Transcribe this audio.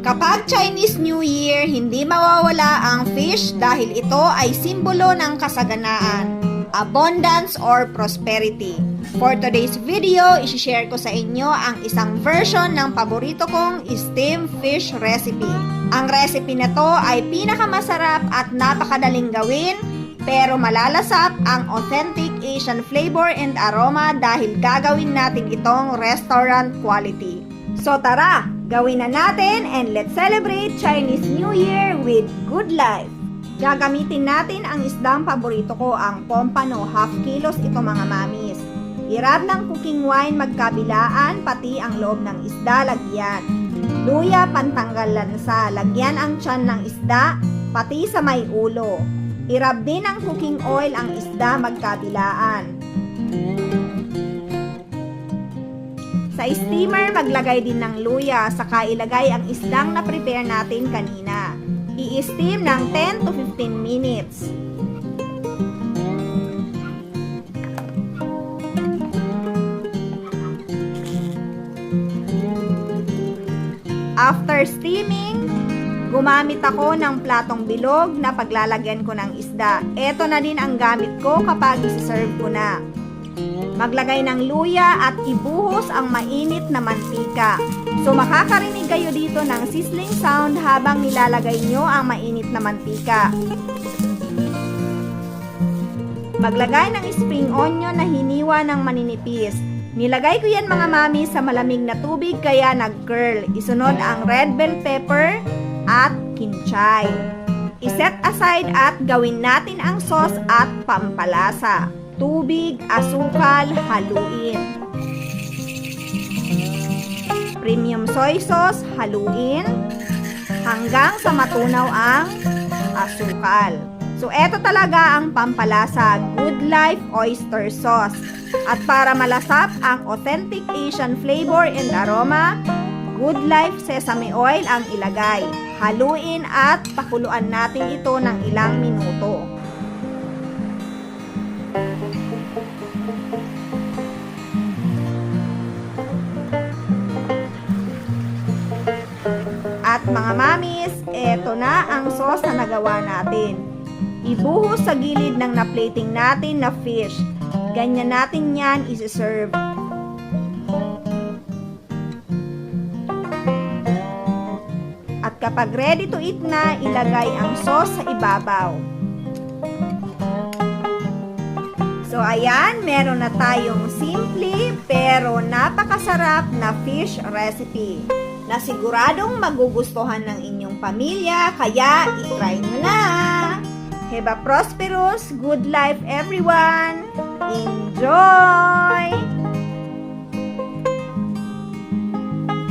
Kapag Chinese New Year, hindi mawawala ang fish dahil ito ay simbolo ng kasaganaan, abundance or prosperity. For today's video, isi-share ko sa inyo ang isang version ng paborito kong steamed fish recipe. Ang recipe na to ay pinakamasarap at napakadaling gawin, pero malalasap ang authentic Asian flavor and aroma dahil gagawin natin itong restaurant quality. So tara, gawin na natin and let's celebrate Chinese New Year with good life. Gagamitin natin ang isdang paborito ko, ang pompano, half kilos ito mga mamis. Irab ng cooking wine magkabilaan, pati ang loob ng isda lagyan. Luya pantanggal lansa, lagyan ang tiyan ng isda, pati sa may ulo. Irab din ng cooking oil ang isda magkabilaan. Sa steamer, maglagay din ng luya, saka ilagay ang isdang na-prepare natin kanina. I-steam ng 10 to 15 minutes. After steaming, gumamit ako ng platong bilog na paglalagyan ko ng isda. Ito na din ang gamit ko kapag isi-serve ko na. Maglagay ng luya at ibuhos ang mainit na mantika. So makakarinig kayo dito ng sizzling sound habang nilalagay nyo ang mainit na mantika. Maglagay ng spring onion na hiniwa ng maninipis. Nilagay ko yan mga mami sa malamig na tubig kaya nag-curl. Isunod ang red bell pepper at kinchay. Iset aside at gawin natin ang sauce at pampalasa. Tubig, asukal, haluin. Premium soy sauce, haluin hanggang sa matunaw ang asukal. So, eto talaga ang pampalasa, Good Life Oyster Sauce. At para malasap ang authentic Asian flavor and aroma, Good Life Sesame Oil ang ilagay. Haluin at pakuluan natin ito ng ilang minuto. At mga mamis, eto na ang sauce na nagawa natin. Ibuhos sa gilid ng na-plating natin na fish. Ganyan natin yan isi-serve. At kapag ready to eat na, ilagay ang sauce sa ibabaw. So ayan, meron na tayong simple pero napakasarap na fish recipe na siguradong magugustuhan ng inyong pamilya, kaya i-try nyo na! Have a prosperous, good life everyone! Enjoy!